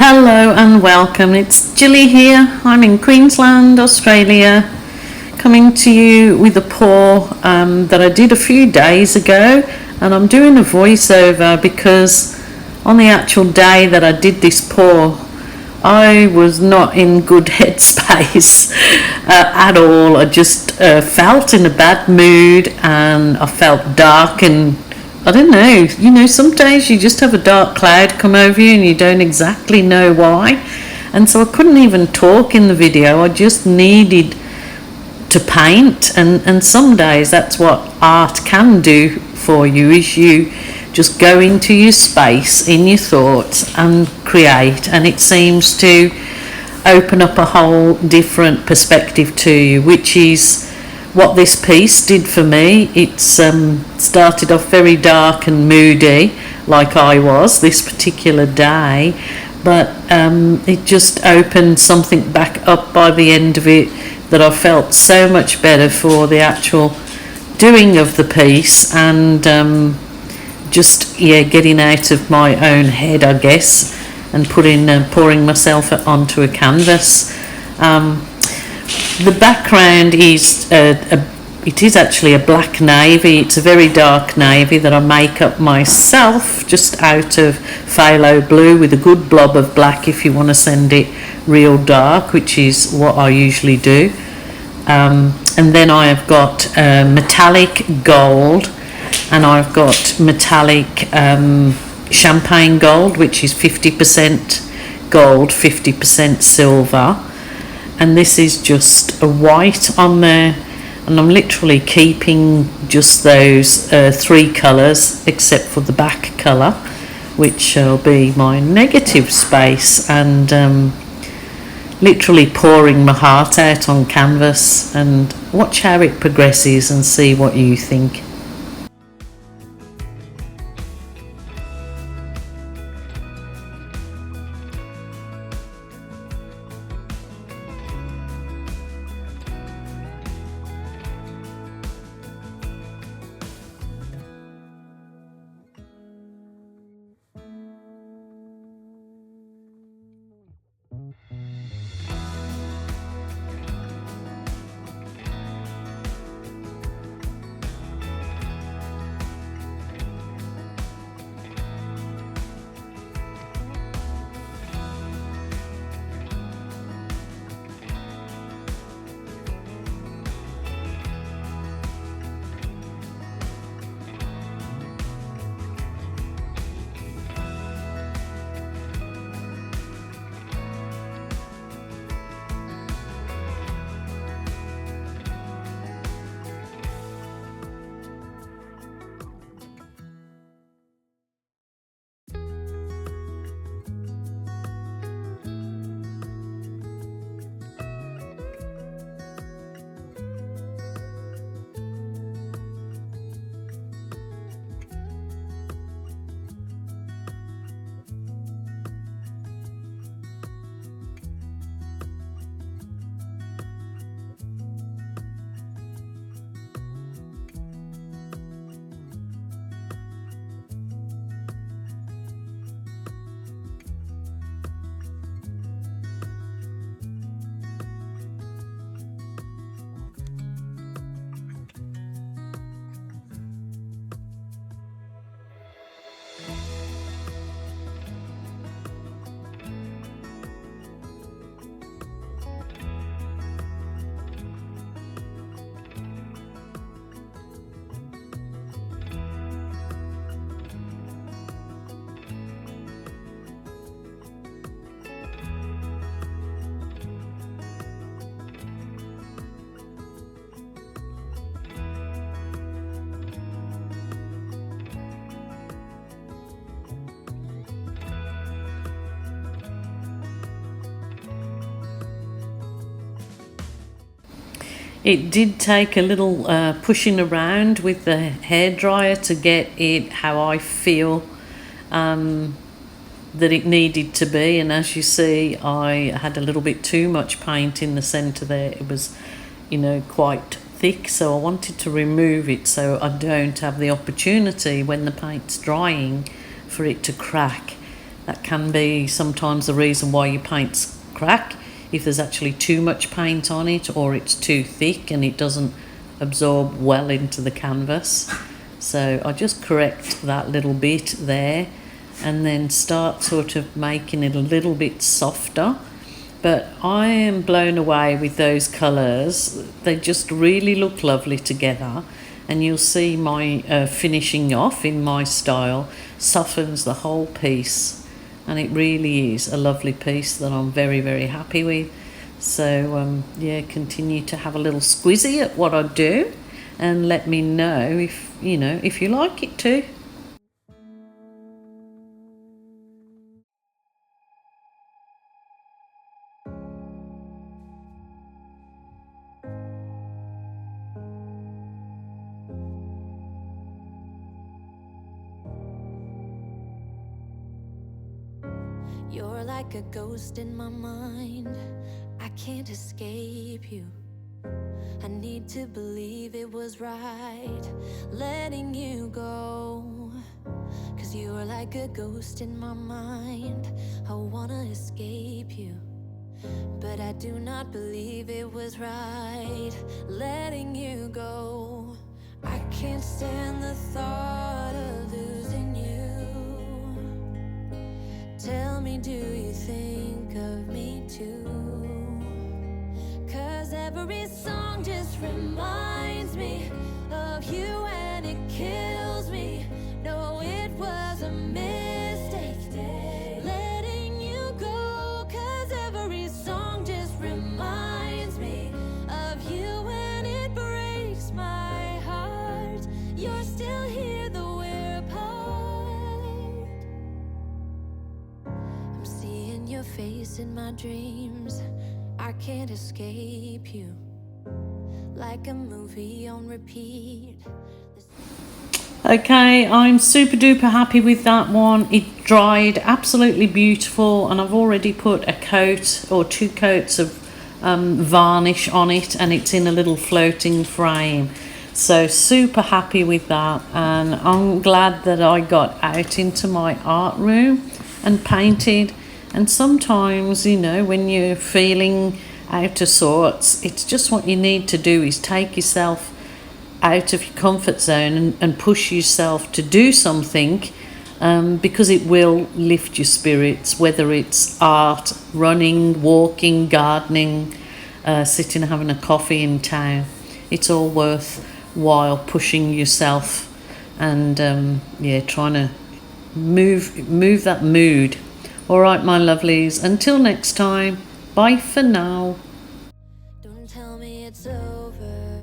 Hello and welcome. It's Jilly here. I'm in Queensland, Australia, coming to you with a pour that I did a few days ago, and I'm doing a voiceover because on the actual day that I did this pour, I was not in good headspace at all. I just felt in a bad mood, and I felt dark, and I don't know, some days you just have a dark cloud come over you and you don't exactly know why. And so I couldn't even talk in the video. I just needed to paint, and some days that's what art can do for you, is you just go into your space in your thoughts and create, and it seems to open up a whole different perspective to you, which is what this piece did for me. It started off very dark and moody, like I was this particular day, but it just opened something back up by the end of it that I felt so much better for the actual doing of the piece, and getting out of my own head, I guess, and pouring myself onto a canvas. The background is it is actually a black navy. It's a very dark navy that I make up myself just out of phthalo blue with a good blob of black if you want to send it real dark, which is what I usually do. And then I have got metallic gold, and I've got metallic champagne gold, which is 50% gold, 50% silver. And this is just a white on there, and I'm literally keeping just those three colours except for the back colour, which will be my negative space, and literally pouring my heart out on canvas, and watch how it progresses and see what you think. It did take a little pushing around with the hairdryer to get it how I feel that it needed to be. And as you see, I had a little bit too much paint in the centre there. It was, quite thick, so I wanted to remove it so I don't have the opportunity when the paint's drying for it to crack. That can be sometimes the reason why your paints crack, if there's actually too much paint on it or it's too thick and it doesn't absorb well into the canvas. So I just correct that little bit there and then start sort of making it a little bit softer. But I am blown away with those colours. They just really look lovely together, and you'll see my finishing off in my style softens the whole piece, and it really is a lovely piece that I'm very, very happy with. So yeah, continue to have a little squizzy at what I do and let me know if you like it too. You're like a ghost in my mind, I can't escape you. I need to believe it was right letting you go, 'cause you are like a ghost in my mind. I wanna escape you, but I do not believe it was right letting you go. I can't stand the thought of losing you. Tell me, do you think of me too? 'Cause every song just reminds me of you and it kills me. No, it was a mistake letting you go. 'Cause every song just reminds me of you and it breaks my heart. You're still here though we're apart. I'm seeing your face in my dreams, I can't escape you. Like a movie on repeat. Okay, I'm super duper happy with that one. It dried absolutely beautiful, and I've already put a coat or 2 coats of varnish on it, and it's in a little floating frame. So super happy with that, and I'm glad that I got out into my art room and painted. And sometimes, when you're feeling out of sorts, it's just what you need to do is take yourself out of your comfort zone and push yourself to do something, because it will lift your spirits, whether it's art, running, walking, gardening, sitting having a coffee in town. It's all worthwhile pushing yourself and trying to move that mood. All right, my lovelies, until next time, bye for now. Don't tell me it's over.